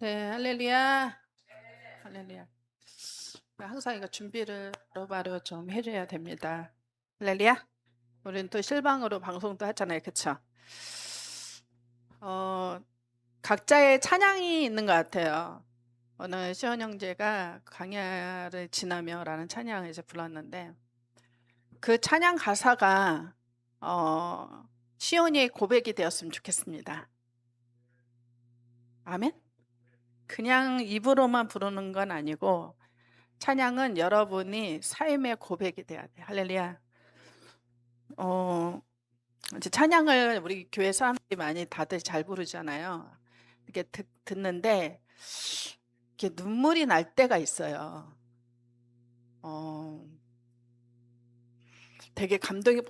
네, 할렐루야. 할렐루야. 항상 이거 준비를 바로바로 좀 해줘야 됩니다. 할렐루야. 우리는 또 실방으로 방송도 하잖아요, 그쵸? 각자의 찬양이 있는 것 같아요. 오늘 시원 형제가 광야를 지나며라는 찬양을 이제 불렀는데 그 찬양 가사가 시온이의 고백이 되었으면 좋겠습니다. 아멘. 그냥 입으로만 부르는 건 아니고 찬양은 여러분이 삶의 고백이 돼야 돼요. 할렐루야. 이제 찬양을 우리 교회 사람들이 많이 다들 잘 부르잖아요. 이렇게 듣는데 이렇게 눈물이 날 때가 있어요. 되게 감동이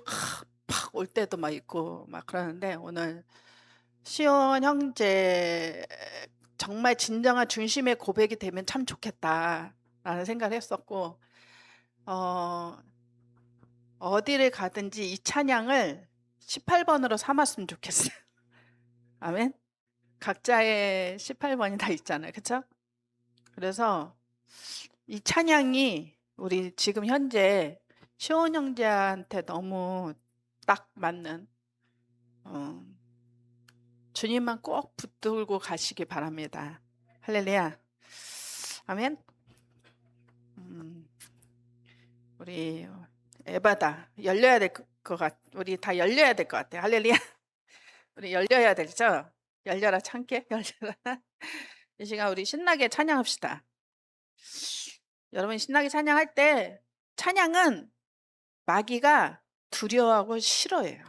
팍 올 때도 막 있고 막 그러는데 오늘 시온 형제 정말 진정한 중심의 고백이 되면 참 좋겠다라는 생각을 했었고 어디를 가든지 이 찬양을 18번으로 삼았으면 좋겠어요. 아멘. 각자의 18번이 다 있잖아요. 그렇죠? 그래서 이 찬양이 우리 지금 현재 시온 형제한테 너무 딱 맞는 주님만 꼭 붙들고 가시기 바랍니다. 할렐루야. 아멘. 우리 에바다 열려야 될 것 같. 우리 다 열려야 될 것 같아요. 할렐루야. 우리 열려야 되죠. 열려라 참깨 열려라. 이 시간 우리 신나게 찬양합시다. 여러분 신나게 찬양할 때 찬양은 마귀가 두려워하고 싫어해요.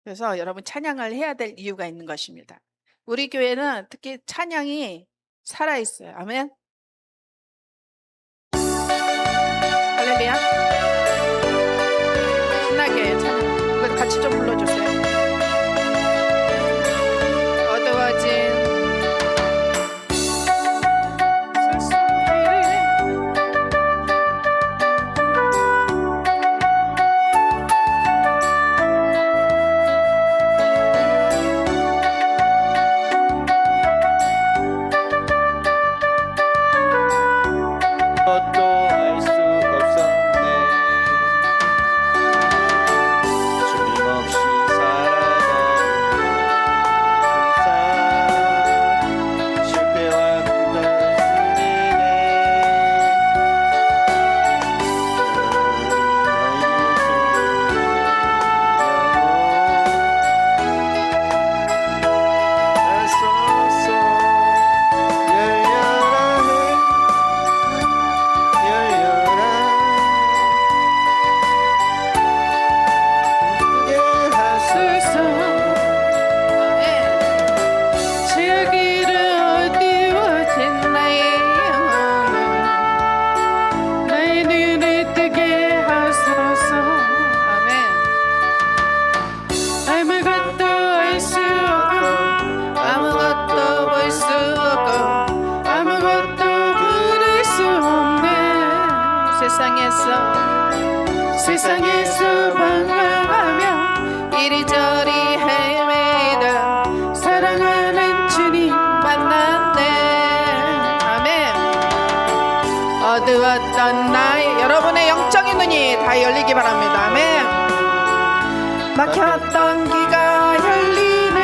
그래서 여러분 찬양을 해야 될 이유가 있는 것입니다. 우리 교회는 특히 찬양이 살아있어요. 아멘. 할렐루야. 신나게 찬양. 이거 같이 좀 불러주세요. 어두워진 세상에서 방황하며 이리저리 헤매다 사랑하는 주님 만났네. 아멘. 어두웠던 나의 여러분의 영적인 눈이 다 열리기 바랍니다. 아멘. 막혔던 귀가 열리네.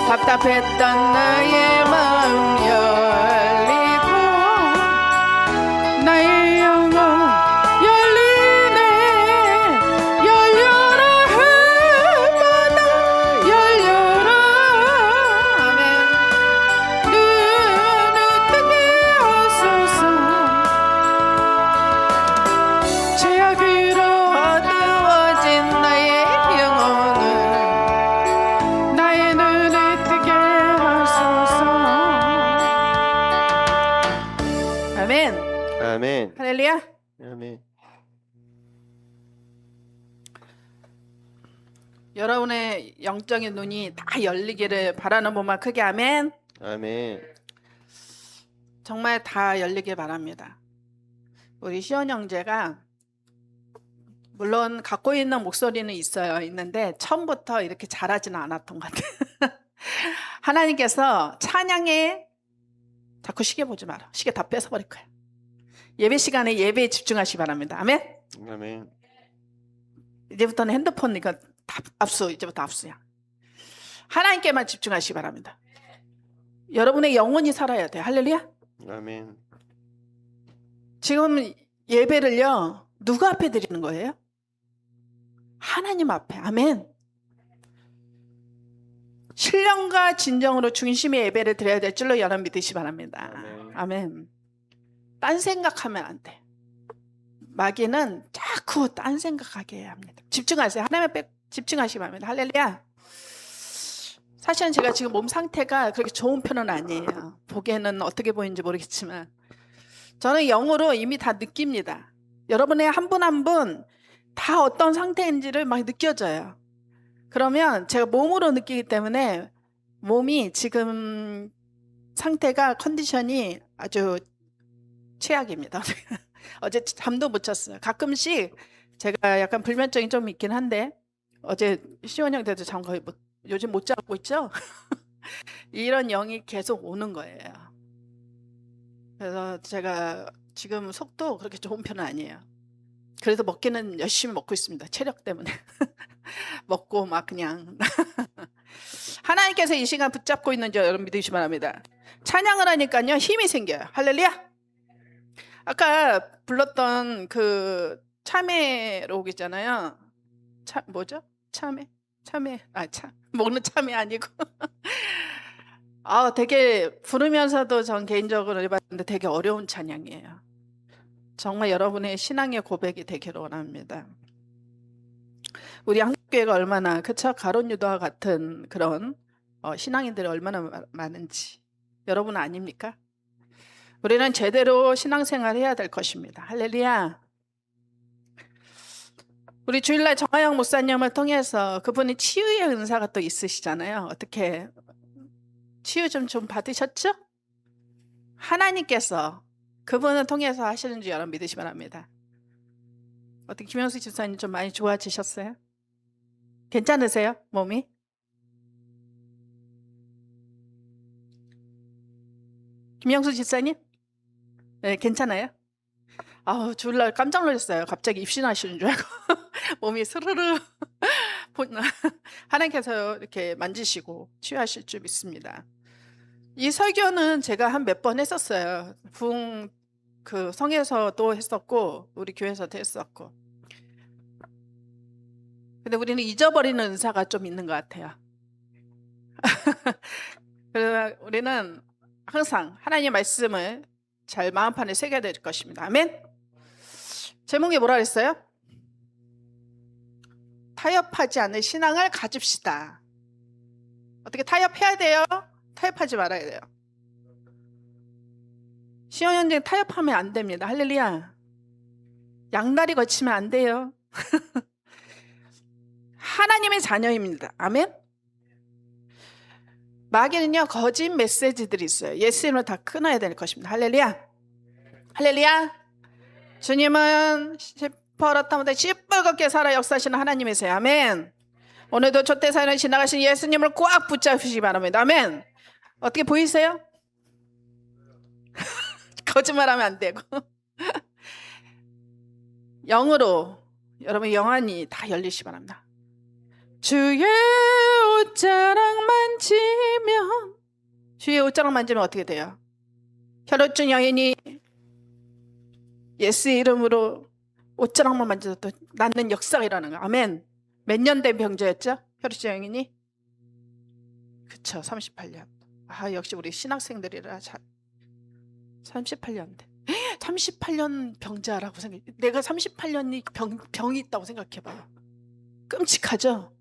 답답했던 나의 마음 열리고 나의 영혼 열리네. 열려라 해마다 열려라. 아멘. 눈을 뜨게 하소서. 죄악으로 어두워진 나의 영혼을 나의 눈을 뜨게 하소서. 아멘. 아멘. 할렐루야. 아멘. 여러분의 영적인 눈이 다 열리기를 바라는 분만 크게 아멘. 아멘. 정말 다 열리길 바랍니다. 우리 시온 형제가 물론 갖고 있는 목소리는 있는데 처음부터 이렇게 잘하지는 않았던 것 같아요. 하나님께서 찬양에 자꾸 시계 보지 마라. 시계 다 뺏어버릴 거야. 예배 시간에 예배에 집중하시기 바랍니다. 아멘. 아멘. 이제부터는 핸드폰 이거 다 압수. 이제부터 압수야. 하나님께만 집중하시기 바랍니다. 여러분의 영혼이 살아야 돼. 할렐루야. 아멘. 지금 예배를요 누구 앞에 드리는 거예요? 하나님 앞에. 아멘. 신령과 진정으로 중심의 예배를 드려야 될 줄로 여러분 믿으시 바랍니다. 아멘. 아멘. 딴 생각하면 안 돼. 마귀는 자꾸 딴 생각하게 해야 합니다. 집중하세요. 하나님에 집중하시기 바랍니다. 할렐루야. 사실은 제가 지금 몸 상태가 그렇게 좋은 편은 아니에요. 보기에는 어떻게 보이는지 모르겠지만 저는 영으로 이미 다 느낍니다. 여러분의 한 분 한 분 다 어떤 상태인지를 막 느껴져요. 그러면 제가 몸으로 느끼기 때문에 몸이 지금 상태가 컨디션이 아주 최악입니다. 어제 잠도 못 잤어요. 가끔씩 제가 약간 불면증이 좀 있긴 한데 어제 시원 형제도 잠 거의 요즘 못 자고 있죠? 이런 영이 계속 오는 거예요. 그래서 제가 지금 속도 그렇게 좋은 편은 아니에요. 그래도 먹기는 열심히 먹고 있습니다. 체력 때문에. 먹고 막 그냥. 하나님께서 이 시간 붙잡고 있는 줄 여러분 믿으시기 바랍니다. 찬양을 하니까요 힘이 생겨요. 할렐루야. 아까 불렀던 그 참외록 있잖아요. 뭐죠? 참외? 먹는 참외 아니고. 되게 부르면서도 전 개인적으로 해봤는데 되게 어려운 찬양이에요. 정말 여러분의 신앙의 고백이 되기를 원합니다. 우리 한국교회가 얼마나 그쵸? 가론 유다와 같은 그런 신앙인들이 얼마나 많은지 여러분 아닙니까? 우리는 제대로 신앙생활을 해야 될 것입니다. 할렐루야. 우리 주일날 정하영 목사님을 통해서 그분이 치유의 은사가 또 있으시잖아요. 어떻게 치유 좀 받으셨죠? 하나님께서 그분을 통해서 하시는 줄 여러분 믿으시기 바랍니다. 어떻게 김영수 집사님 좀 많이 좋아지셨어요? 괜찮으세요? 몸이? 김영수 집사님? 네, 괜찮아요? 주일날 깜짝 놀랐어요. 갑자기 입신하시는 줄 알고 몸이 스르르 하나님께서 이렇게 만지시고 치유하실 줄 믿습니다. 이 설교는 제가 한 몇 번 했었어요. 그 성에서도 했었고 우리 교회에서도 했었고. 근데 우리는 잊어버리는 은사가 좀 있는 것 같아요. 그래서 우리는 항상 하나님의 말씀을 잘 마음판에 새겨야 될 것입니다. 아멘. 제목이 뭐라 그랬어요? 타협하지 않는 신앙을 가집시다. 어떻게 타협해야 돼요? 타협하지 말아야 돼요. 시온 현장 타협하면 안 됩니다. 할렐루야. 양다리 거치면 안 돼요. 하나님의 자녀입니다. 아멘. 마귀는요 거짓 메시지들이 있어요. 예수님을 다 끊어야 될 것입니다. 할렐루야. 할렐루야. 주님은 시퍼렇다보다 시뻘겋게 살아 역사하시는 하나님이세요. 아멘. 오늘도 촛대사연을 지나가신 예수님을 꽉 붙잡으시기 바랍니다. 아멘. 어떻게 보이세요? 거짓말하면 안 되고 영으로 여러분 영안이 다 열리시기 바랍니다. 주의 옷자락 만지면 주의 옷자락 만지면 어떻게 돼요? 혈루증 여인이 예수의 이름으로 옷자락만 만져도 낫는 역사가 일어나는 거예요. 아멘. 몇 년 된 병자였죠? 혈루증 여인이? 그쵸, 38년. 역시 우리 신학생들이라 38년 돼. 38년 병자라고 생각해. 내가 38년이 병이 있다고 생각해봐요. 끔찍하죠?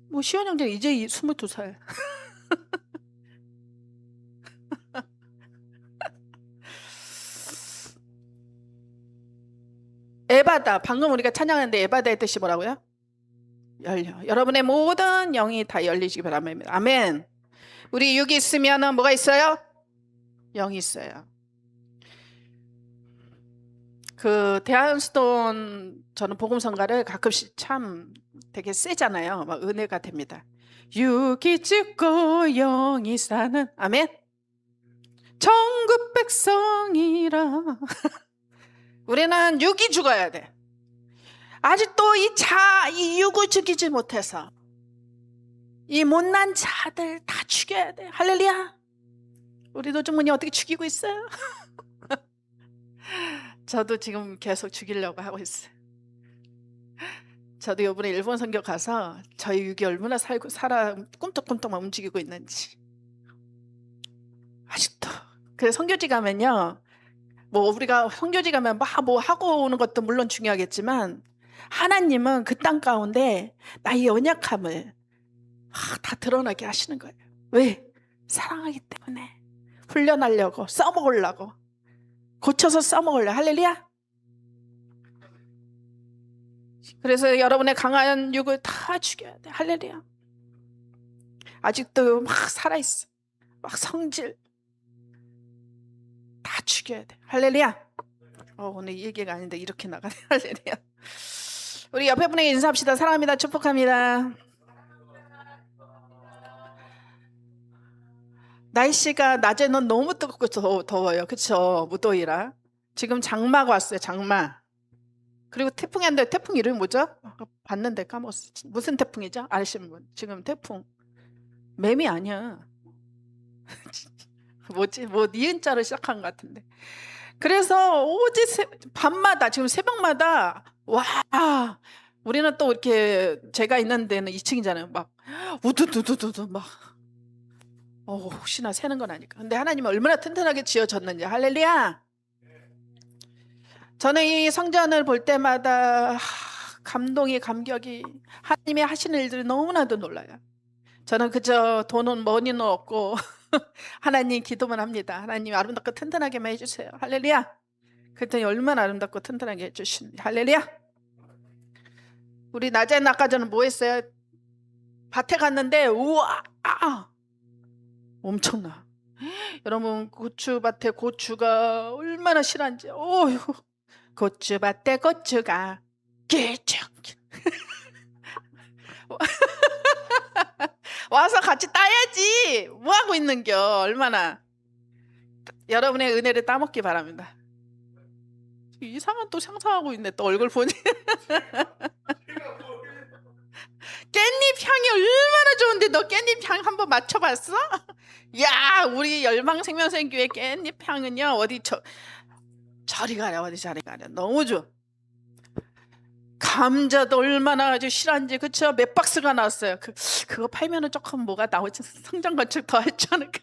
뭐 시원 형제 이제 22살. 에바다. 방금 우리가 찬양하는데 에바다의 뜻이 뭐라고요? 열려. 여러분의 모든 영이 다 열리시기 바랍니다. 아멘. 우리 육이 있으면은 뭐가 있어요? 영이 있어요. 그 대한스톤 저는 복음성가를 가끔씩 참 되게 세잖아요. 막 은혜가 됩니다. 육이 죽고 영이 사는 아멘. 천국 백성이라. 우리는 육이 죽어야 돼. 아직도 이 육을 죽이지 못해서 이 못난 자들 다 죽여야 돼. 할렐루야. 우리 노중문이 어떻게 죽이고 있어요? 저도 지금 계속 죽이려고 하고 있어요. 저도 이번에 일본 선교 가서 저희 육이 얼마나 살아 꿈떡꿈떡만 움직이고 있는지 아직도. 그래서 선교지 가면요, 뭐 우리가 선교지 가면 막 뭐 하고 오는 것도 물론 중요하겠지만 하나님은 그 땅 가운데 나의 연약함을 다 드러나게 하시는 거예요. 왜? 사랑하기 때문에. 훈련하려고, 써먹으려고, 고쳐서 써먹으려고. 할렐루야. 그래서 여러분의 강한 육을 다 죽여야 돼. 할렐루야. 아직도 막 살아있어. 막 성질 다 죽여야 돼. 할렐루야. 오늘 이 얘기가 아닌데 이렇게 나가네. 할렐루야. 우리 옆에 분에게 인사합시다. 사랑합니다. 축복합니다. 날씨가 낮에는 너무 뜨겁고 더워요. 그쵸? 무더위라. 지금 장마가 왔어요. 장마. 그리고 태풍이 왔는데 태풍 이름이 뭐죠? 아까 봤는데 까먹었어요. 무슨 태풍이죠? 아시는 분. 지금 태풍. 매미 아니야. 뭐지? 뭐 니은자로 시작한 것 같은데. 그래서 오지 밤마다 지금 새벽마다 와, 우리는 또 이렇게 제가 있는 데는 2층이잖아요. 막 우두두두두두 막 혹시나 새는 건 아닐까. 근데 하나님은 얼마나 튼튼하게 지어졌는지. 할렐루야. 저는 이 성전을 볼 때마다 감동이, 감격이, 하나님이 하시는 일들이 너무나도 놀라요. 저는 그저 돈은 머니는 없고 하나님 기도만 합니다. 하나님 아름답고 튼튼하게만 해주세요. 할렐루야. 그랬더니 얼마나 아름답고 튼튼하게 해주시는지. 할렐루야. 우리 낮에 아까 저는 뭐 했어요? 밭에 갔는데 우와, 엄청나. 여러분, 고추밭에 고추가 얼마나 실한지. 어휴, 고추밭에 고추가 길쭉. 와서 같이 따야지. 뭐 하고 있는겨? 얼마나. 여러분의 은혜를 따먹기 바랍니다. 이상한 또 상상하고 있네. 또 얼굴 보니. 깻잎 향이 얼마나 좋은데 너 깻잎 향 한번 맞춰봤어? 야, 우리 열방생명생교회 깻잎 향은요, 어디 저리 가라, 어디 저리 가라. 너무 좋아. 감자도 얼마나 아주 실한지. 그쵸? 몇 박스가 나왔어요. 그거 팔면은 조금 뭐가 나오지. 성장 건축 더 할지 않을까.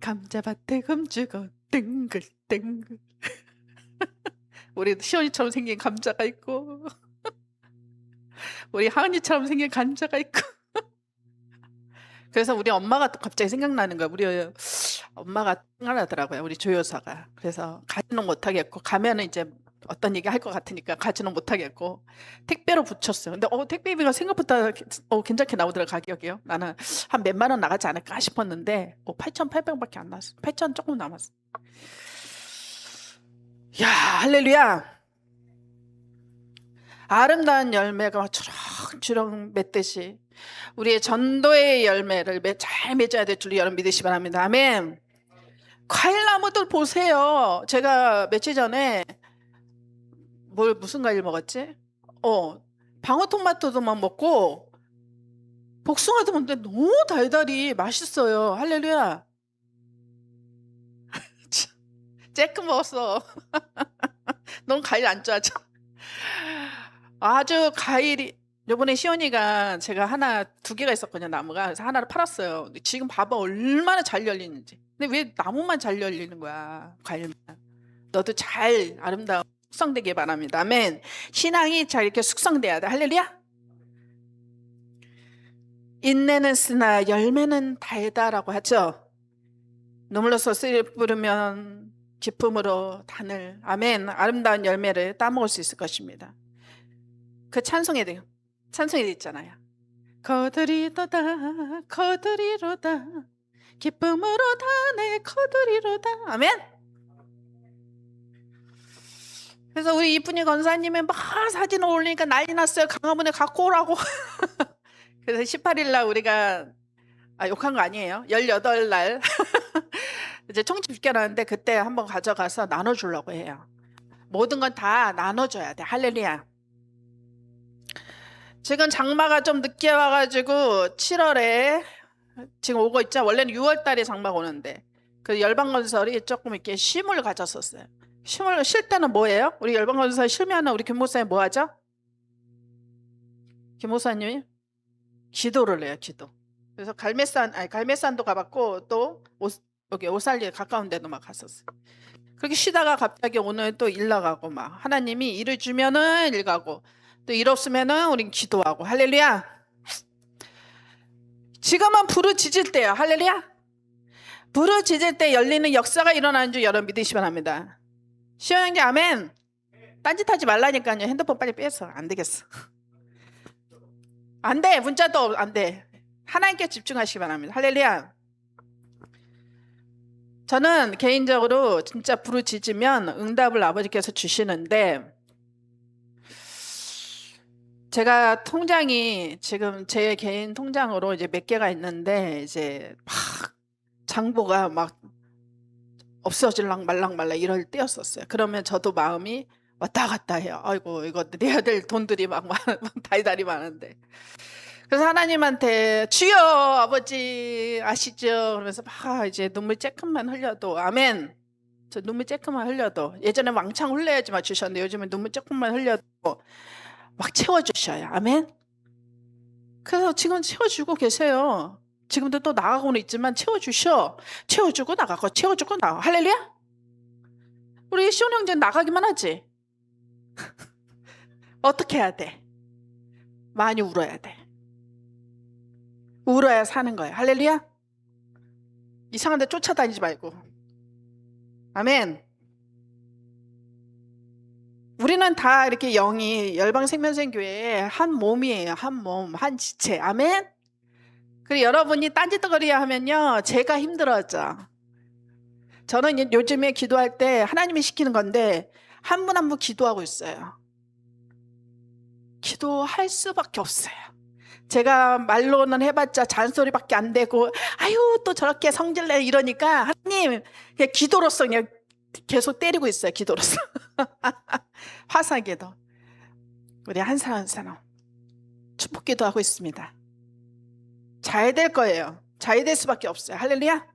감자밭에 금주고 땡글땡글. 우리 시원이처럼 생긴 감자가 있고 우리 하은이처럼 생긴 감자가 있고. 그래서 우리 엄마가 또 갑자기 생각나는 거야. 우리 엄마가 생각나더라고요. 우리 조여사가. 그래서 가지는 못하겠고 가면은 이제 어떤 얘기 할 것 같으니까 가지는 못하겠고 택배로 붙였어요. 근데 택배비가 생각보다 괜찮게 나오더라고요. 가격이요. 나는 한 몇만 원 나가지 않을까 싶었는데 8,800원밖에 안 나왔어. 8,000 조금 남았어. 야, 할렐루야. 아름다운 열매가 막 주렁주렁 맺듯이 우리의 전도의 열매를 잘 맺어야 될 줄 여러분 믿으시 바랍니다. 아멘. 과일나무들 보세요. 제가 며칠 전에 무슨 과일 먹었지? 방울토마토도 막 먹고 복숭아도 먹는데 너무 달달이 맛있어요. 할렐루야. 쬐끔 먹었어. 너무 과일 안 좋아하죠? 아주 과일이. 요번에 시온이가 제가 두 개가 있었거든요. 나무가. 그래서 하나를 팔았어요. 근데 지금 봐봐 얼마나 잘 열리는지. 근데 왜 나무만 잘 열리는 거야? 과일만. 너도 잘 아름다운 숙성되길 바랍니다. 아멘. 신앙이 잘 이렇게 숙성돼야 돼. 할렐루야. 인내는 쓰나 열매는 달다라고 하죠. 눈물로써 씨를 뿌리면 기쁨으로 단을. 아멘. 아름다운 열매를 따먹을 수 있을 것입니다. 그 찬송에 있잖아요. 거두리로다 거두리로다 기쁨으로 단을 거두리로다. 아멘. 그래서 우리 이쁜이 권사님이 막 사진을 올리니까 난리 났어요. 강화문에 갖고 오라고. 그래서 18일 날 우리가 욕한 거 아니에요. 18날 이제 총집 시켜놨는데 그때 한번 가져가서 나눠주려고 해요. 모든 건 다 나눠줘야 돼. 할렐루야. 지금 장마가 좀 늦게 와가지고 7월에 지금 오고 있죠. 원래는 6월 달에 장마가 오는데 그 열방건설이 조금 이렇게 쉼을 가졌었어요. 쉼을 쉴 때는 뭐예요? 우리 열방건설 쉬면 우리 김 목사님 뭐 하죠? 김 목사님이 기도를 해요. 기도. 그래서 갈매산도 가봤고 또 여기 오살리에 가까운 데도 막 갔었어요. 그렇게 쉬다가 갑자기 오늘 또 일 나가고 막 하나님이 일을 주면은 일 가고 또 일 없으면은 우린 기도하고. 할렐루야. 지금은 부르짖을 때야. 할렐루야. 부르짖을 때 열리는 역사가 일어나는 줄 여러분 믿으시면 합니다. 시원한 아멘. 딴짓하지 말라니까요. 핸드폰 빨리 빼서. 안 되겠어. 안 돼. 문자도 안 돼. 하나님께 집중하시기 바랍니다. 할렐루야. 저는 개인적으로 진짜 부르짖으면 응답을 아버지께서 주시는데, 제가 통장이 지금 제 개인 통장으로 이제 몇 개가 있는데 이제 막 장보가 막 없어질랑 말랑 이럴 때였었어요. 그러면 저도 마음이 왔다 갔다 해요. 아이고 이거 내야 될 돈들이 막 다이다리 많은데. 그래서 하나님한테 주여 아버지 아시죠? 그러면서 막 이제 눈물 쬐끔만 흘려도 아멘. 저 눈물 쬐끔만 흘려도 예전에 왕창 흘려야지만 주셨는데 요즘은 눈물 조금만 흘려도 막 채워주셔요. 아멘. 그래서 지금 채워주고 계세요. 지금도 또 나가고는 있지만 채워주셔. 채워주고 나가고 채워주고 나가. 할렐루야. 우리 시온 형제 나가기만 하지. 어떻게 해야 돼? 많이 울어야 돼. 울어야 사는 거예요. 할렐루야. 이상한 데 쫓아다니지 말고. 아멘. 우리는 다 이렇게 영이 열방생명생교회의 한 몸이에요. 한 몸, 한 지체. 아멘. 그리고 여러분이 딴짓거리야 하면요 제가 힘들어져. 저는 요즘에 기도할 때 하나님이 시키는 건데 한 분 한 분 기도하고 있어요. 기도할 수밖에 없어요. 제가 말로는 해봤자 잔소리밖에 안 되고 아유 또 저렇게 성질내 이러니까 하나님 그냥 기도로서 그냥 계속 때리고 있어요. 기도로서. 화사기도 우리 한 사람 한 사람 축복기도 하고 있습니다. 잘 될 거예요. 잘 될 수밖에 없어요. 할렐루야.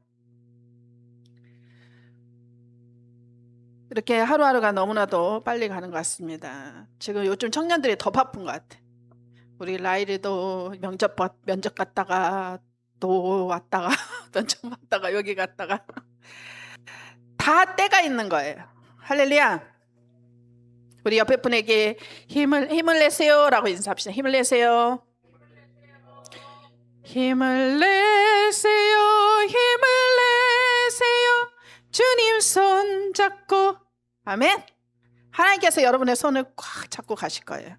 이렇게 하루하루가 너무나도 빨리 가는 것 같습니다. 지금 요즘 청년들이 더 바쁜 것 같아. 우리 라일이도 면접 갔다가 또 왔다가 면접 봤다가 여기 갔다가 다 때가 있는 거예요. 할렐루야. 우리 옆에 분에게 힘을 내세요 라고 인사합시다. 힘을 내세요. 힘을 내세요. 힘을 내세요. 주님 손 잡고. 아멘. 하나님께서 여러분의 손을 꽉 잡고 가실 거예요.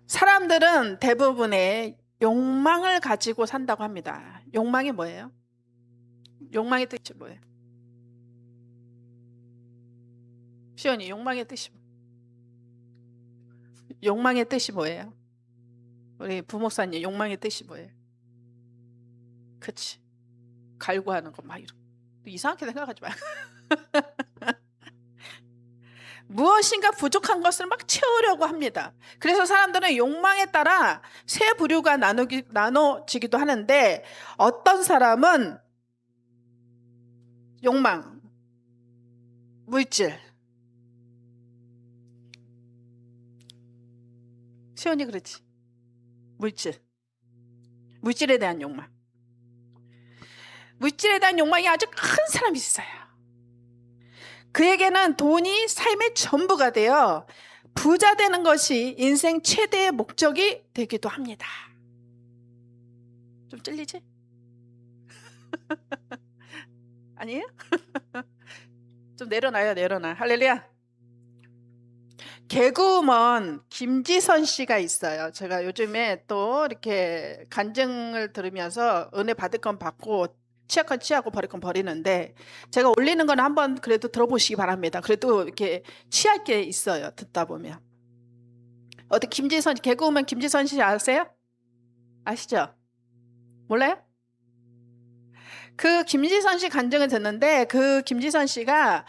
사람들은 대부분의 욕망을 가지고 산다고 합니다. 욕망이 뭐예요? 욕망의 뜻이 뭐예요? 시연이 욕망의 뜻이 뭐예요? 욕망의 뜻이 뭐예요? 우리 부목사님 욕망의 뜻이 뭐예요? 그치 갈구하는 거 막 이상하게 생각하지 마요. 무엇인가 부족한 것을 막 채우려고 합니다. 그래서 사람들은 욕망에 따라 세 부류가 나눠지기도 하는데 어떤 사람은 욕망, 물질. 시연이 그렇지. 물질에 대한 욕망. 물질에 대한 욕망이 아주 큰 사람이 있어요. 그에게는 돈이 삶의 전부가 되어 부자 되는 것이 인생 최대의 목적이 되기도 합니다. 좀 찔리지? 아니에요? 좀 내려놔요. 할렐루야. 개그우먼 김지선 씨가 있어요. 제가 요즘에 또 이렇게 간증을 들으면서 은혜 받을 건 받고 취할 건 취하고 버릴 건 버리는데 제가 올리는 건 한번 그래도 들어보시기 바랍니다. 그래도 이렇게 취할 게 있어요. 듣다 보면. 어디 김지선 개그우먼 김지선 씨 아세요? 아시죠? 몰라요? 그 김지선 씨 간증을 듣는데 그 김지선 씨가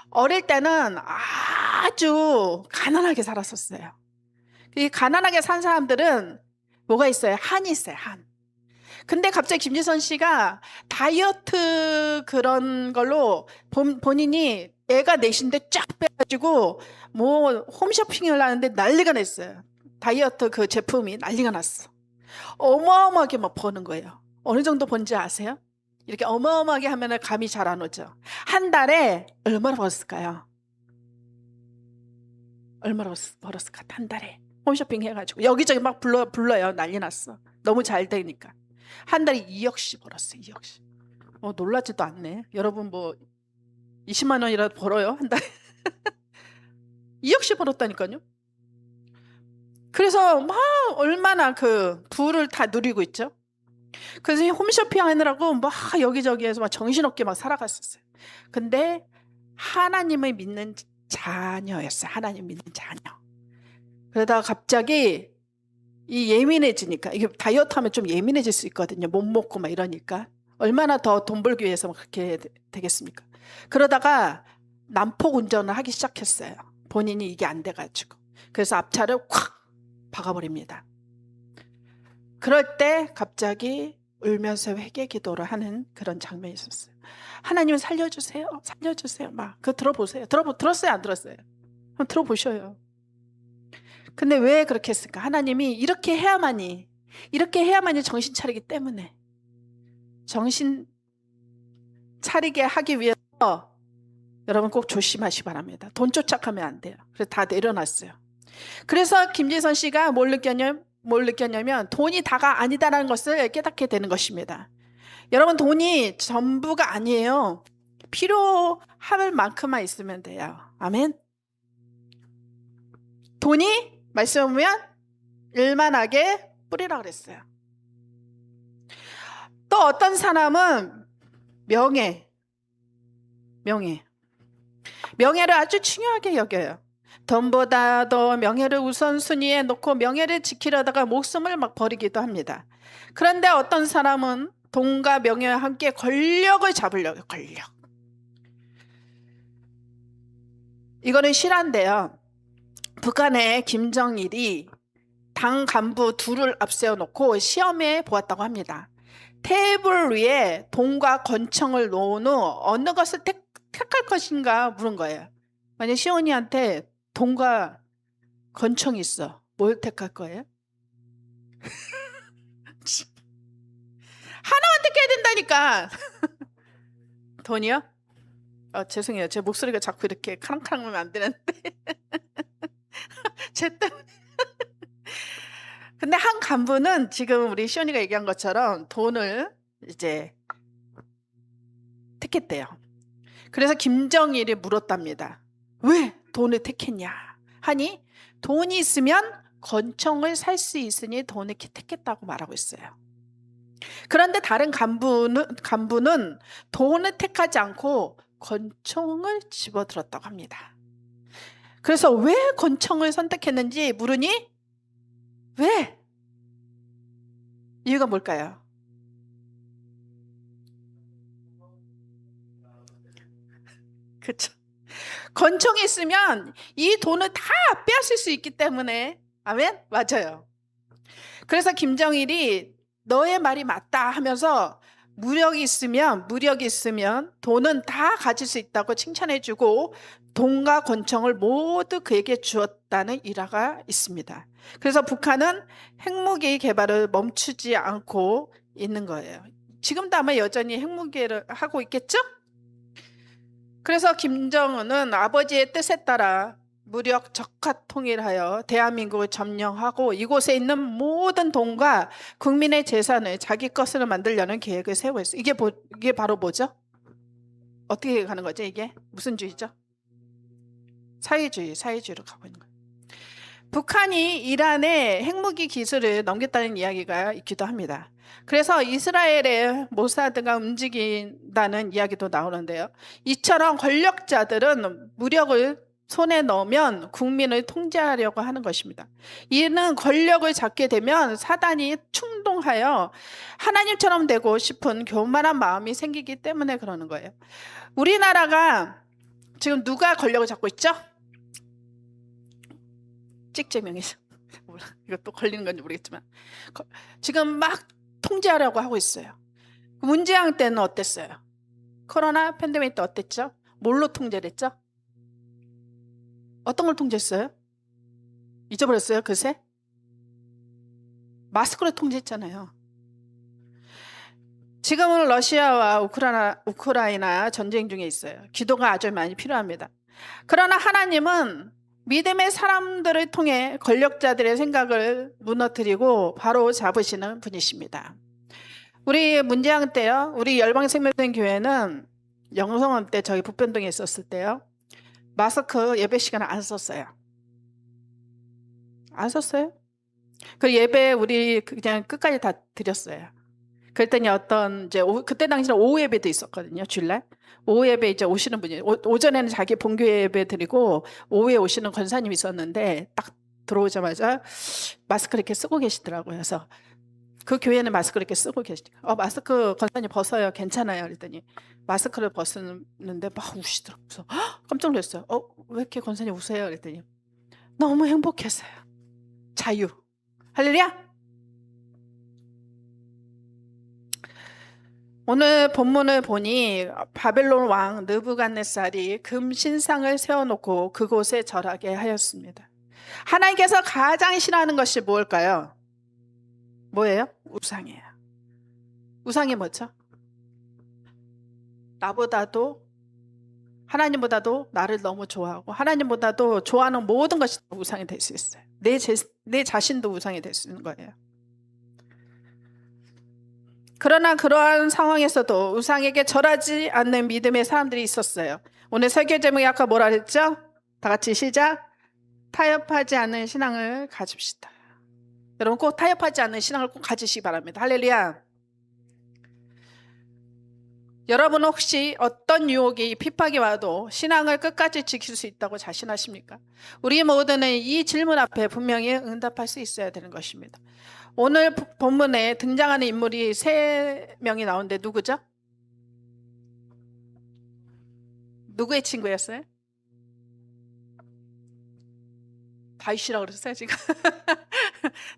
어릴 때는 아주 가난하게 살았었어요. 이 가난하게 산 사람들은 뭐가 있어요? 한이 있어요. 한. 근데 갑자기 김지선 씨가 다이어트 그런 걸로 본인이 애가 넷인데 쫙 빼가지고 뭐 홈쇼핑을 하는데 난리가 났어요. 다이어트 그 제품이 난리가 났어. 어마어마하게 막 버는 거예요. 어느 정도 번지 아세요? 이렇게 어마어마하게 하면 감이 잘 안 오죠. 한 달에 얼마나 벌었을까요? 얼마나 벌었을까? 한 달에 홈쇼핑 해가지고 여기저기 막 불러요. 난리 났어. 너무 잘 되니까. 한 달에 2억씩 벌었어요. 2억씩. 놀라지도 않네. 여러분 뭐 20만 원이라도 벌어요? 한 달에. 2억씩 벌었다니까요. 그래서 막 얼마나 그 부를 다 누리고 있죠. 그래서 홈쇼핑 하느라고 막 여기저기에서 막 정신없게 막 살아갔었어요. 근데 하나님을 믿는 자녀였어요. 하나님 믿는 자녀. 그러다가 갑자기 이 예민해지니까 이게 다이어트 하면 좀 예민해질 수 있거든요. 못 먹고 막 이러니까 얼마나 더 돈 벌기 위해서 그렇게 되겠습니까? 그러다가 난폭 운전을 하기 시작했어요. 본인이 이게 안 돼가지고. 그래서 앞차를 콱 박아버립니다. 그럴 때 갑자기 울면서 회개 기도를 하는 그런 장면이 있었어요. 하나님 살려주세요. 살려주세요. 막 그거 들어보세요. 들었어요? 안 들었어요? 한번 들어보셔요. 근데 왜 그렇게 했을까? 하나님이 이렇게 해야만이 정신 차리기 때문에 정신 차리게 하기 위해서 여러분 꼭 조심하시기 바랍니다. 돈 쫓아가면 안 돼요. 그래서 다 내려놨어요. 그래서 김지선 씨가 뭘 느꼈냐면 돈이 다가 아니다라는 것을 깨닫게 되는 것입니다. 여러분 돈이 전부가 아니에요. 필요할 만큼만 있으면 돼요. 아멘. 돈이 말씀 보면 일만하게 뿌리라 그랬어요. 또 어떤 사람은 명예를 아주 중요하게 여겨요. 돈보다 더 명예를 우선순위에 놓고 명예를 지키려다가 목숨을 막 버리기도 합니다. 그런데 어떤 사람은 돈과 명예와 함께 권력을 잡으려고 권력. 이거는 실화인데요. 북한의 김정일이 당 간부 둘을 앞세워 놓고 시험해 보았다고 합니다. 테이블 위에 돈과 권총을 놓은 후 어느 것을 택할 것인가 물은 거예요. 만약 시온이한테 돈과 권총이 있어. 뭘 택할 거예요? 하나만 택해야 된다니까. 돈이요? 죄송해요. 제 목소리가 자꾸 이렇게 카랑카랑하면 안 되는데. 제 때문에. 근데 한 간부는 지금 우리 시온이가 얘기한 것처럼 돈을 이제 택했대요. 그래서 김정일이 물었답니다. 왜 돈을 택했냐 하니 돈이 있으면 권총을 살 수 있으니 돈을 택했다고 말하고 있어요. 그런데 다른 간부는 돈을 택하지 않고 권총을 집어들었다고 합니다. 그래서 왜 권총을 선택했는지 물으니 왜? 이유가 뭘까요? 그렇죠. 권총이 있으면 이 돈을 다 빼앗을 수 있기 때문에. 아멘? 맞아요. 그래서 김정일이 너의 말이 맞다 하면서 무력이 있으면 돈은 다 가질 수 있다고 칭찬해주고 돈과 권총을 모두 그에게 주었다는 일화가 있습니다. 그래서 북한은 핵무기 개발을 멈추지 않고 있는 거예요. 지금도 아마 여전히 핵무기를 하고 있겠죠? 그래서 김정은은 아버지의 뜻에 따라 무력 적화 통일하여 대한민국을 점령하고 이곳에 있는 모든 돈과 국민의 재산을 자기 것으로 만들려는 계획을 세우고 있어요. 이게 바로 뭐죠? 어떻게 가는 거죠? 이게 무슨 주의죠? 사회주의로 가고 있는 거예요. 북한이 이란에 핵무기 기술을 넘겼다는 이야기가 있기도 합니다. 그래서 이스라엘의 모사드가 움직인다는 이야기도 나오는데요. 이처럼 권력자들은 무력을 손에 넣으면 국민을 통제하려고 하는 것입니다. 이는 권력을 잡게 되면 사단이 충동하여 하나님처럼 되고 싶은 교만한 마음이 생기기 때문에 그러는 거예요. 우리나라가 지금 누가 권력을 잡고 있죠? 찍재명이죠. 이거 또 걸리는 건지 모르겠지만 지금 막 통제하려고 하고 있어요. 문재인 때는 어땠어요? 코로나 팬데믹 때 어땠죠? 뭘로 통제를 했죠? 어떤 걸 통제했어요? 잊어버렸어요? 그새? 마스크로 통제했잖아요. 지금은 러시아와 우크라이나 전쟁 중에 있어요. 기도가 아주 많이 필요합니다. 그러나 하나님은 믿음의 사람들을 통해 권력자들의 생각을 무너뜨리고 바로 잡으시는 분이십니다. 우리 문재인 때요. 우리 열방생명교회는 영성원 때 저희 북변동에 있었을 때요. 마스크 예배 시간에 안 썼어요. 안 썼어요? 그 예배 우리 그냥 끝까지 다 드렸어요. 그랬더니 어떤 이제 그때 당시는 오후 예배도 있었거든요. 주일날 오후 예배 이제 오시는 분이 오전에는 자기 본교 예배 드리고 오후에 오시는 권사님이 있었는데 딱 들어오자마자 마스크 이렇게 쓰고 계시더라고요. 그래서 그 교회는 마스크 이렇게 쓰고 계시니까 마스크 권사님 벗어요. 괜찮아요. 그랬더니 마스크를 벗었는데 막 우시더라고요. 그래서 깜짝 놀랐어요. 왜 이렇게 권사님 우세요? 그랬더니 너무 행복했어요. 자유. 할렐루야. 오늘 본문을 보니 바벨론 왕 느부갓네살이 금 신상을 세워놓고 그곳에 절하게 하였습니다. 하나님께서 가장 싫어하는 것이 뭘까요? 뭐예요? 우상이에요. 우상이 뭐죠? 나보다도 하나님보다도 나를 너무 좋아하고 하나님보다도 좋아하는 모든 것이 우상이 될 수 있어요. 내 자신도 우상이 될 수 있는 거예요. 그러나 그러한 상황에서도 우상에게 절하지 않는 믿음의 사람들이 있었어요. 오늘 설교 제목이 아까 뭐라 그랬죠? 다 같이 시작. 타협하지 않는 신앙을 가집시다. 여러분 꼭 타협하지 않는 신앙을 꼭 가지시기 바랍니다. 할렐루야. 여러분 혹시 어떤 유혹이 핍박이 와도 신앙을 끝까지 지킬 수 있다고 자신하십니까? 우리 모두는 이 질문 앞에 분명히 응답할 수 있어야 되는 것입니다. 오늘 본문에 등장하는 인물이 3명이 나오는데 누구죠? 누구의 친구였어요? 다윗이라고 그랬어요 지금?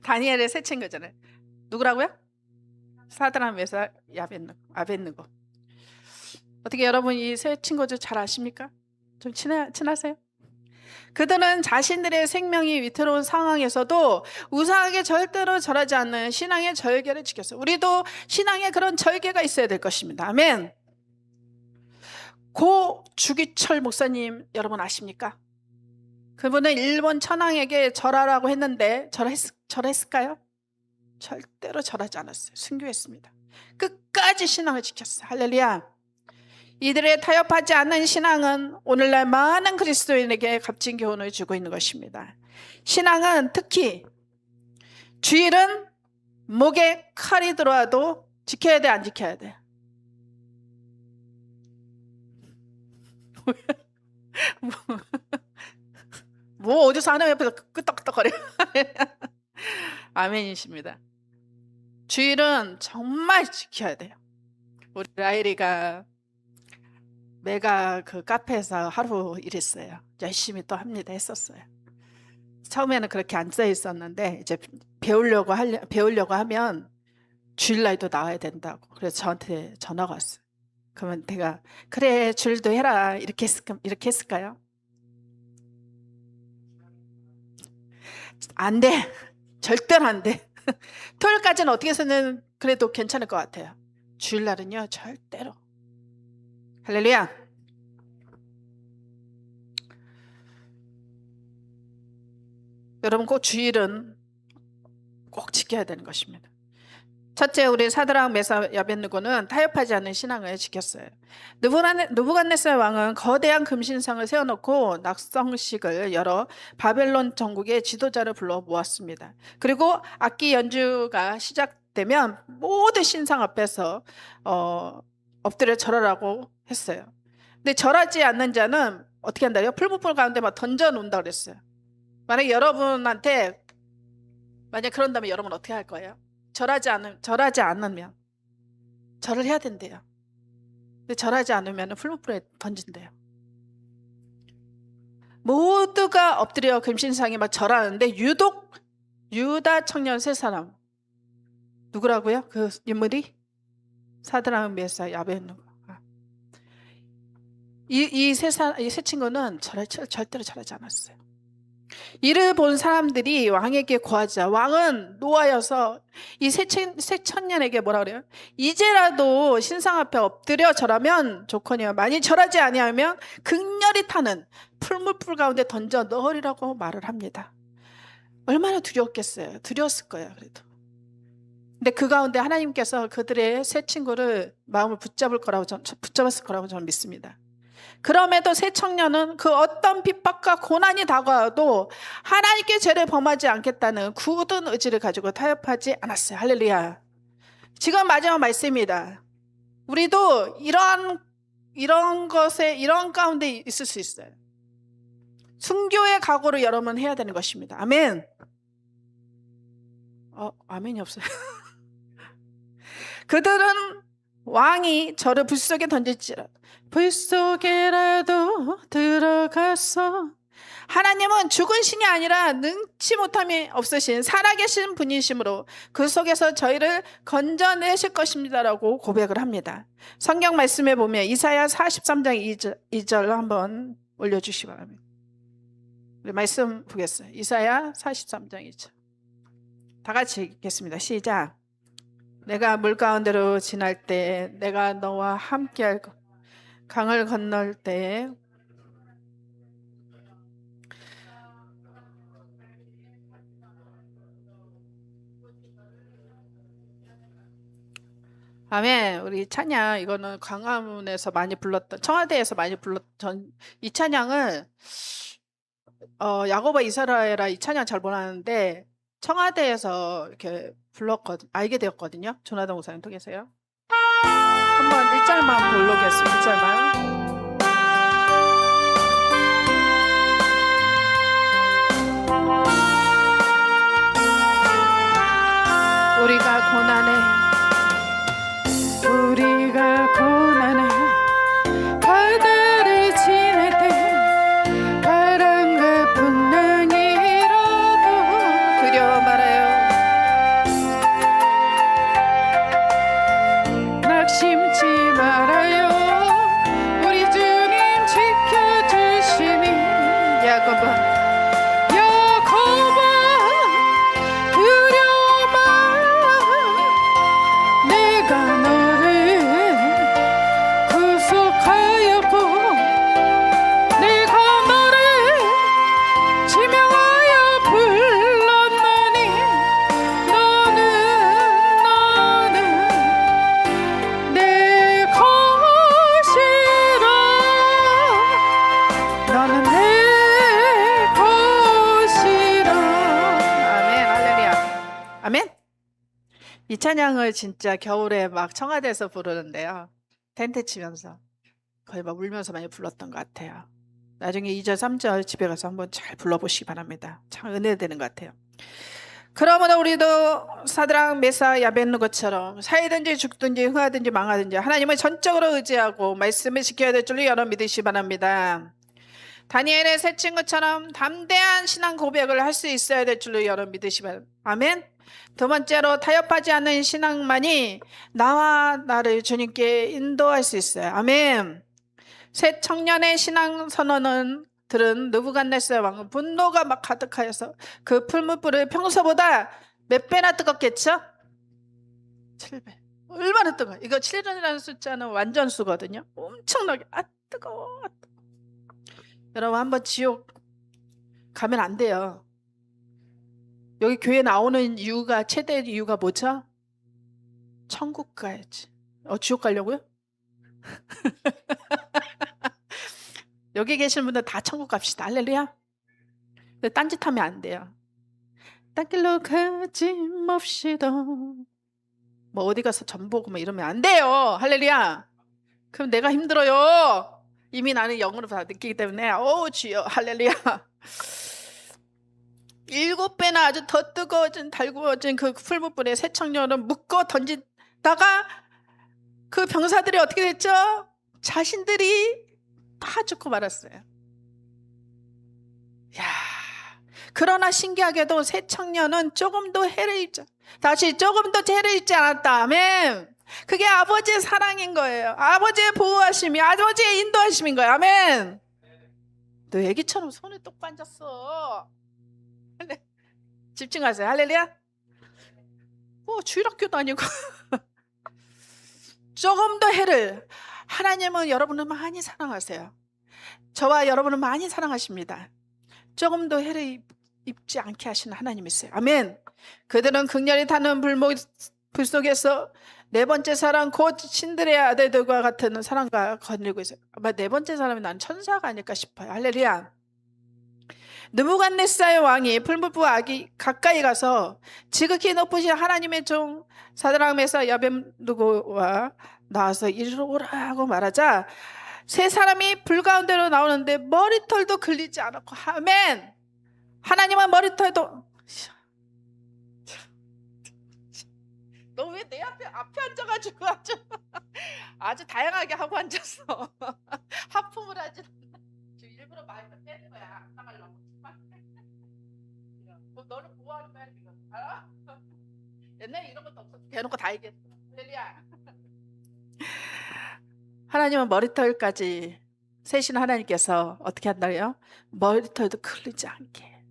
다니엘의 새 친구잖아요. 누구라고요? 사드락 메삭 아벳느고. 어떻게 여러분 이 새 친구들 잘 아십니까? 좀 친하세요? 그들은 자신들의 생명이 위태로운 상황에서도 우상에게 절대로 절하지 않는 신앙의 절개를 지켰어요. 우리도 신앙에 그런 절개가 있어야 될 것입니다. 아멘. 고 주기철 목사님 여러분 아십니까? 그분은 일본 천황에게 절하라고 했는데 절했을까요? 절대로 절하지 않았어요. 순교했습니다. 끝까지 신앙을 지켰어요. 할렐루야. 이들의 타협하지 않는 신앙은 오늘날 많은 그리스도인에게 값진 교훈을 주고 있는 것입니다. 신앙은 특히 주일은 목에 칼이 들어와도 지켜야 돼, 안 지켜야 돼? 뭐 어디서 하나님 옆에서 끄떡끄떡거려. 아멘이십니다. 주일은 정말 지켜야 돼요. 우리 라일이가 내가 그 카페에서 하루 일했어요. 열심히 또 합니다 했었어요. 처음에는 그렇게 앉아 있었는데 이제 배우려고 하면 주일날도 나와야 된다고. 그래서 저한테 전화가 왔어요. 그러면 내가 그래 주일도 해라 이렇게 했을까요? 안 돼. 절대로 안 돼. 토요일까지는 어떻게 해서는 그래도 괜찮을 것 같아요. 주일날은요 절대로. 할렐루야. 여러분 꼭 주일은 꼭 지켜야 되는 것입니다. 첫째, 우리 사드락 메삭 아벳느고는 타협하지 않는 신앙을 지켰어요. 느부갓네살 왕은 거대한 금신상을 세워놓고 낙성식을 열어 바벨론 전국의 지도자를 불러 모았습니다. 그리고 악기 연주가 시작되면 모든 신상 앞에서 엎드려 절하라고 했어요. 근데 절하지 않는 자는 어떻게 한다요? 풀무불 가운데 막 던져 놓는다 그랬어요. 만약 여러분한테 만약 그런다면 여러분 어떻게 할 거예요? 절하지 않으면 절을 해야 된대요. 근데 절하지 않으면 풀무불에 던진대요. 모두가 엎드려 금신상에 막 절하는데 유독 유다 청년 세 사람 누구라고요? 그 인물이 사드락 메삭 아벳느고. 이 세 친구는 절대로 절하지 않았어요. 이를 본 사람들이 왕에게 고하자 왕은 노하여서 이 세 청년에게 뭐라 그래요? 이제라도 신상 앞에 엎드려 절하면 좋거니와 만일 절하지 아니하면 극렬히 타는 풀무불 가운데 던져 넣으리라고 말을 합니다. 얼마나 두려웠겠어요. 두려웠을 거예요. 그래도. 근데 그 가운데 하나님께서 그들의 세 친구를 마음을 붙잡았을 거라고 저는 믿습니다. 그럼에도 세 청년은 그 어떤 핍박과 고난이 다가와도 하나님께 죄를 범하지 않겠다는 굳은 의지를 가지고 타협하지 않았어요. 할렐루야. 지금 마지막 말씀입니다. 우리도 이런 가운데 있을 수 있어요. 순교의 각오를 여러분 해야 되는 것입니다. 아멘. 아멘이 없어요. 그들은 왕이 저를 불 속에 던질지라도 불 속에라도 들어가서, 하나님은 죽은 신이 아니라 능치 못함이 없으신 살아계신 분이시므로 그 속에서 저희를 건져내실 것입니다라고 고백을 합니다. 성경 말씀에 보면 이사야 43장 2절 한번 올려주시기 바랍니다. 우리 말씀 보겠어요. 이사야 43장 2절 다 같이 읽겠습니다. 시작. 내가 물 가운데로 지날 때 내가 너와 함께할 것, 강을 건널 때 아멘. 우리 찬양 이거는 광화문에서 많이 불렀던, 청와대에서 많이 불렀던 이 찬양을 야고보 이스라엘아 이 찬양 잘 몰랐는데 청와대에서 이렇게 알게 되었거든요. 조나단 목사님 통해서요. 한번 1절만 불러보겠습니다. 1절만. 우리가 고난해 바다를 지날 때 바람과 풍랑이 일어도 두려워 말아요. 낙심치 말아요. 우리 주님 지켜주시니 야고보 두려워 마. 내가 너를 구속하였고 내가 너를 지명하여 불렀느니 너는 내 것이라. 너는 내 것이라. 아멘. 할렐루야. 아멘. 이 찬양을 진짜 겨울에 막 청와대에서 부르는데요. 텐트 치면서 거의 막 울면서 많이 불렀던 것 같아요. 나중에 2절, 3절 집에 가서 한번 잘 불러보시기 바랍니다. 참 은혜되는 것 같아요. 그러므로 우리도 사드락 메삭 아벳느고처럼 살든지 죽든지 흥하든지 망하든지 하나님을 전적으로 의지하고 말씀을 지켜야 될 줄로 여러분 믿으시기 바랍니다. 다니엘의 세 친구처럼 담대한 신앙 고백을 할 수 있어야 될 줄로 여러분 믿으시기 바랍니다. 아멘. 두 번째로 타협하지 않는 신앙만이 나와 나를 주님께 인도할 수 있어요. 아멘. 새 청년의 신앙 선언은 들은 느부갓네살 왕은 분노가 막 가득하여서 그 풀무불을 평소보다 몇 배나 뜨겁겠죠? 7배. 얼마나 뜨거워. 이거 7이라는 숫자는 완전수거든요. 엄청나게 뜨거워. 여러분 한번 지옥 가면 안 돼요. 여기 교회 나오는 이유가, 최대 이유가 뭐죠? 천국 가야지. 지옥 가려고요? 여기 계신 분들 다 천국 갑시다. 할렐루야. 근데 딴짓하면 안 돼요. 딴 길로 가지 맙시다. 뭐 어디 가서 전 보고 뭐 이러면 안 돼요. 할렐루야. 그럼 내가 힘들어요. 이미 나는 영으로 다 느끼기 때문에 주여 할렐루야. 7배나 아주 더 뜨거워진 달구어진 그 풀무불에 새 청년을 묶어 던지다가 그 병사들이 어떻게 됐죠? 자신들이 다 죽고 말았어요. 야, 그러나 신기하게도 새 청년은 조금도 해를 입지, 다시 조금도 해를 입지 않았다. 아멘. 그게 아버지의 사랑인 거예요. 아버지의 보호하심이, 아버지의 인도하심인 거예요. 아멘. 너 애기처럼 손에 똑 앉았어. 집중하세요. 할렐루야. 주일학교도 아니고 조금 더 해를. 하나님은 여러분을 많이 사랑하세요. 저와 여러분을 많이 사랑하십니다. 조금 더 해를 입지 않게 하시는 하나님이세요. 아멘. 그들은 극렬히 타는 불 속에서 네 번째 사람 곧 신들의 아들들과 같은 사람과 거느리고 있어요. 아마 네 번째 사람이 난 천사가 아닐까 싶어요. 할렐루야. 느부갓네살 왕이 풀무불 아기 가까이 가서 지극히 높으신 하나님의 종 사드락 메삭 아벳느고와 나와서 이리로 오라고 말하자 세 사람이 불 가운데로 나오는데 머리털도 걸리지 않았고. 아멘. 하나님은 머리털도. 너 왜 내 앞에 앉아가지고 아주 다양하게 하고 앉았어. 하품을 하지. 지금 일부러 마이크 빼는 거야. 안 나가려고. 너를 보호하는 거야 지금. 알아? 옛날에 이런 것도 없었어. 대놓고 다 얘기했어. 할렐루야. 하나님은 머리털까지 세신 하나님께서 어떻게 한다고요? 머리털도 걸리지 않게.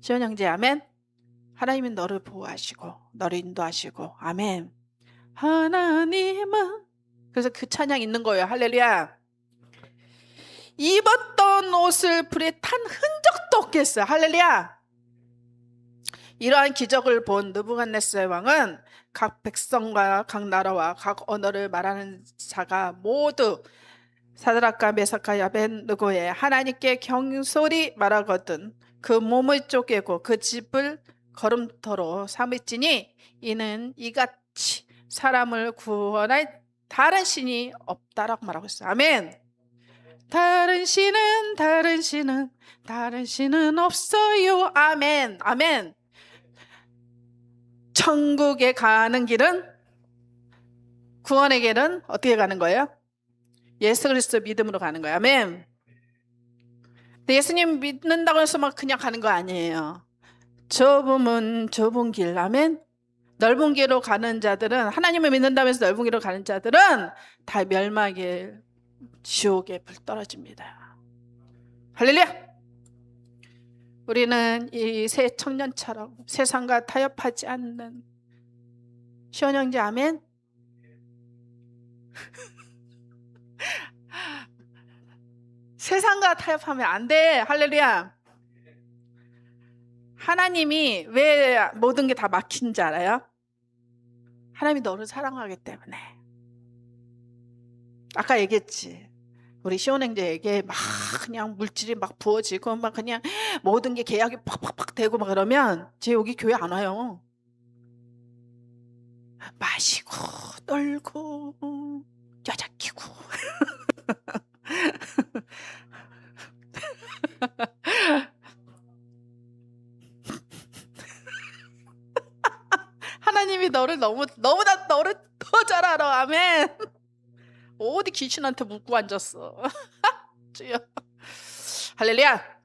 시원 형제 아멘. 하나님은 너를 보호하시고 너를 인도하시고. 아멘. 하나님은. 그래서 그 찬양 있는 거예요. 할렐루야. 입었던 옷을 불에 탄 흔적도 없겠어요. 할렐루야. 이러한 기적을 본 느부갓네살 왕은 각 백성과 각 나라와 각 언어를 말하는 자가 모두 사드락과 메삭과 아벳느고의 하나님께 경솔히 말하거든 그 몸을 쪼개고 그 집을 걸음터로 삼을지니 이는 이같이 사람을 구원할 다른 신이 없다라고 말하고 있어요. 아멘. 다른 신은 없어요. 아멘. 아멘. 천국에 가는 길은, 구원의 길은 어떻게 가는 거예요? 예수 그리스도 믿음으로 가는 거예요. 아멘. 근데 예수님 믿는다고 해서 막 그냥 가는 거 아니에요. 좁은 길. 아멘. 넓은 길로 가는 자들은, 하나님을 믿는다면서 넓은 길로 가는 자들은 다 멸망의 지옥에 불 떨어집니다. 할렐루야. 우리는 이 새 청년처럼 세상과 타협하지 않는 시원 형제 아멘. 세상과 타협하면 안 돼. 할렐루야. 하나님이 왜 모든 게 다 막힌 줄 알아요? 하나님이 너를 사랑하기 때문에. 아까 얘기했지. 우리 시온 형제에게 막 그냥 물질이 막 부어지고 막 그냥 모든 게 계약이 팍팍팍 되고 막 그러면 쟤 여기 교회 안 와요. 마시고 놀고 여자 끼고 하나님이 너를 너무나 너를 더 잘 알아. 아멘. 어디 귀신한테 묻고 앉았어. 주여. 할렐루야.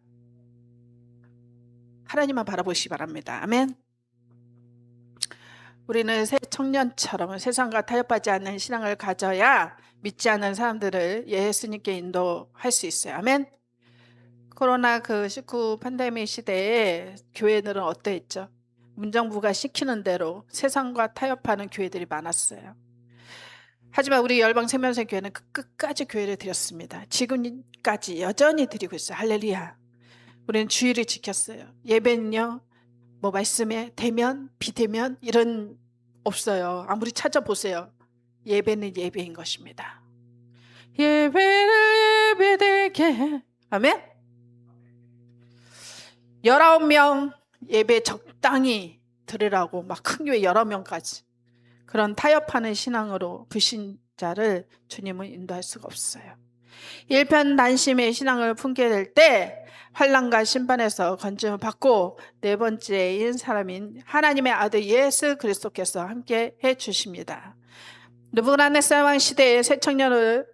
하나님만 바라보시기 바랍니다. 아멘. 우리는 새 청년처럼 세상과 타협하지 않는 신앙을 가져야 믿지 않는 사람들을 예수님께 인도할 수 있어요. 아멘. 코로나 19 팬데믹 시대에 교회들은 어떠했죠? 문정부가 시키는 대로 세상과 타협하는 교회들이 많았어요. 하지만 우리 열방 생명사 교회는 그 끝까지 교회를 드렸습니다. 지금까지 여전히 드리고 있어요. 할렐루야. 우리는 주의를 지켰어요. 예배는요, 뭐 말씀에 대면, 비대면 이런 없어요. 아무리 찾아보세요. 예배는 예배인 것입니다. 예배를 예배되게. 아멘. 19명 예배 적당히 들으라고 막 큰 교회 19명까지 그런 타협하는 신앙으로 불신자를 주님은 인도할 수가 없어요. 일편단심의 신앙을 품게 될 때 환난과 심판에서 건짐을 받고 네 번째인 사람인 하나님의 아들 예수 그리스도께서 함께 해주십니다. 느부갓네살 왕 시대의 새 청년을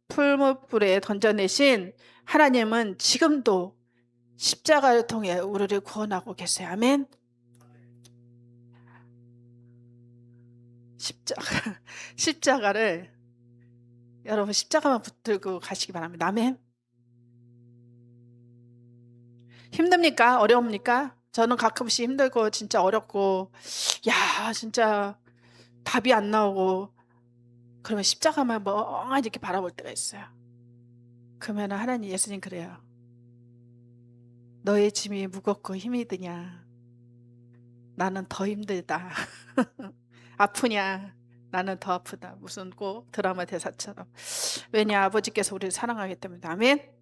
풀무불에 던져내신 하나님은 지금도 십자가를 통해 우리를 구원하고 계세요. 아멘. 십자가를 여러분 십자가만 붙들고 가시기 바랍니다. 아멘. 힘듭니까? 어려웁니까? 저는 가끔씩 힘들고 진짜 어렵고 야 진짜 답이 안 나오고 그러면 십자가만 멍하니 이렇게 바라볼 때가 있어요. 그러면 하나님 예수님 그래요. 너의 짐이 무겁고 힘이 드냐? 나는 더 힘들다. 아프냐? 나는 더 아프다. 무슨 꼭 드라마 대사처럼. 왜냐? 아버지께서 우리를 사랑하기 때문에. 아멘.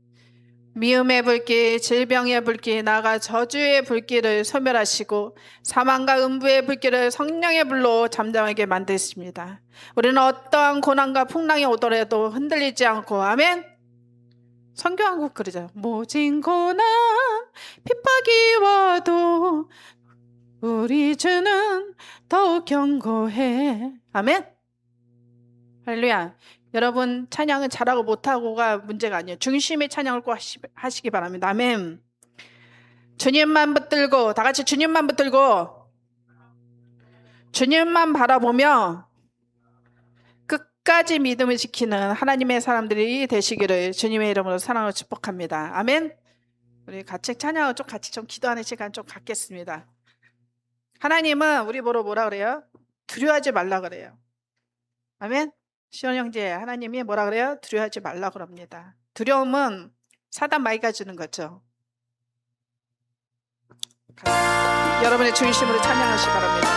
미움의 불길, 질병의 불길, 나아가 저주의 불길을 소멸하시고 사망과 음부의 불길을 성령의 불로 잠잠하게 만드십니다. 우리는 어떠한 고난과 풍랑이 오더라도 흔들리지 않고 아멘. 성경 한 곡 그러잖아요. 모진 고난 핍박이 와도 우리 주는 더욱 견고해. 아멘. 할렐루야. 여러분 찬양은 잘하고 못하고가 문제가 아니에요. 중심의 찬양을 꼭 하시기 바랍니다. 아멘. 주님만 붙들고 다 같이 주님만 붙들고 주님만 바라보며 끝까지 믿음을 지키는 하나님의 사람들이 되시기를 주님의 이름으로 사랑하고 축복합니다. 아멘. 우리 같이 찬양을 같이 좀 기도하는 시간 좀 갖겠습니다. 하나님은 우리 보러 뭐라 그래요? 두려워하지 말라 그래요. 아멘. 시온 형제, 하나님이 뭐라 그래요? 두려워하지 말라 그럽니다. 두려움은 사단 마귀가 주는 거죠. 여러분의 중심으로 찬양하시기 바랍니다.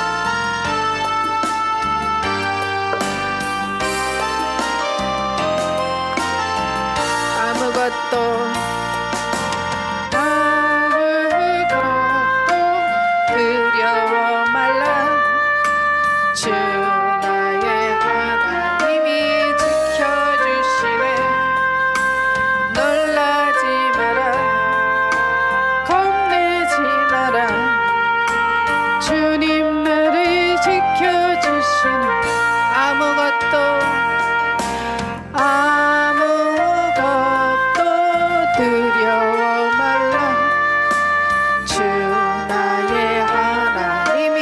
아무것도 두려워 말라. 주 나의 하나님이 지켜주시네. 놀라지 마라. 겁내지 마라. 주님 나를 지켜주시네. 아무것도 두려워 말라. 주 나의 하나님이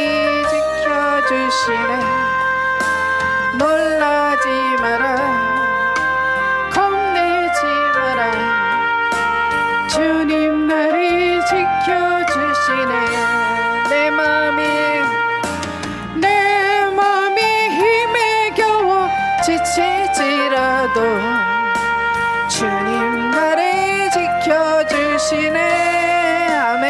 지켜주시네. 놀라지 마라. 겁내지 마라. 주님 나를 지켜주시네. 내 맘이 힘에 겨워 지칠지라도 주님 나를 지켜주시네. 아멘.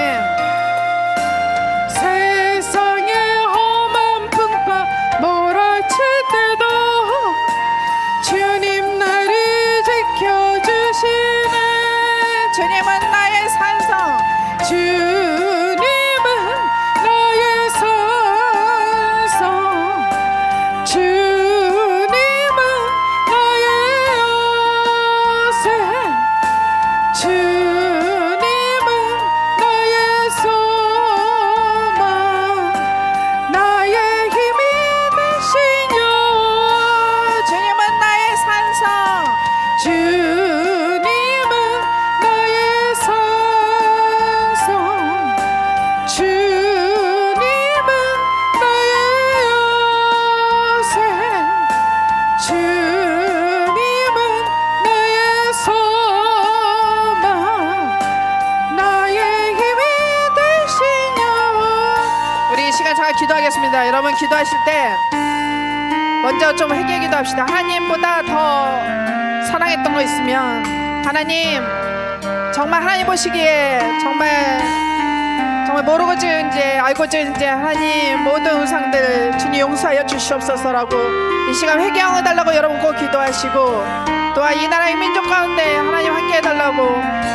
세상의 험한 풍파 몰아칠 때도 주님 나를 지켜주시네. 주님은 나의 산성. 주님은 나의 산성. 주님은 나의 요새. 주님은 나의 소망. 나의 힘이 되신 여호와. 주님은 나의 산성. 주님은 나의 산성. 주님은 나의 요새. 주님은 나의 소망. 나의 힘이 되신 여호와. 우리 이 시간 잘 기도하겠습니다. 여러분 기도하실 때 먼저 좀 회개 기도합시다. 하나님보다 더 사랑했던 거 있으면 하나님 정말 하나님 보시기에 정말 정말 모르고 지은 죄 알고 지은 죄 하나님 모든 우상들 주님 용서하여 주시옵소서라고 이 시간 회개하여 달라고 여러분 꼭 기도하시고 또한 이 나라의 민족 가운데 하나님 함께 해달라고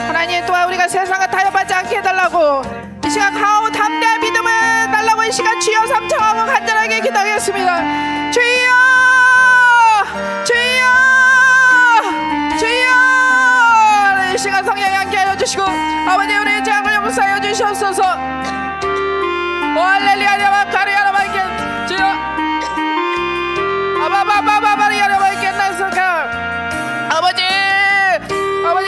하나님 또한 우리가 세상과 타협하지 않게 해달라고 이 시간 강하고 담대한 믿음을 달라고 이 시간 주여 삼청하고 간절하게 기도하겠습니다. 주여 주여 주여 이 시간 성령이 함께 하여 주시고 아버지 우리의 죄악을 용서하여 주시옵소서. 오 할렐루야 마카리아라 마이케 주여 아바바바바바리아라 마이케 나스카 아버지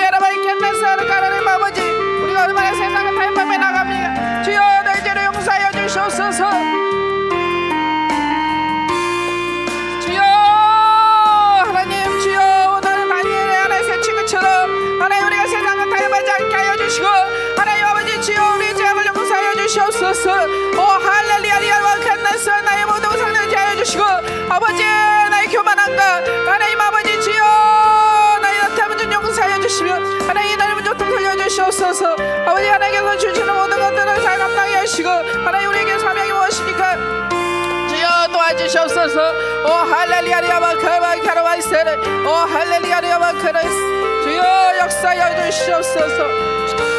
여러분이 캔나스를 가라는 아버지 우리가 얼마나 세상을 타협하며 나갑니까. 주여 너희 죄를 용서하여 주시옵소서. 주여 하나님 주여 오늘 다니엘의 하나님의 친구처럼 하나님 우리가 세상을 타협하지 않게 하여 주시고 하나님 아버지 주여 우리의 죄를 용서하여 주시옵소서. 오 할렐루야 리알와 캔나스 나의 모든 우상을 제하여 주시고 아버지 나의 교만함과 하나님 아버지 주여 용서하여 주시며 하나님 나를 먼저 통솔해 주시옵소서. 아버지 하나님께서 주시는 모든 것들을 잘 감당해 하시고 하나님 우리에게 사명이 무엇입니까. 주여 도와주시옵소서. 오 할렐루야 리아마카마카라마이세레 오 할렐루야 리아마카라스 주여 역사하여 주시옵소서.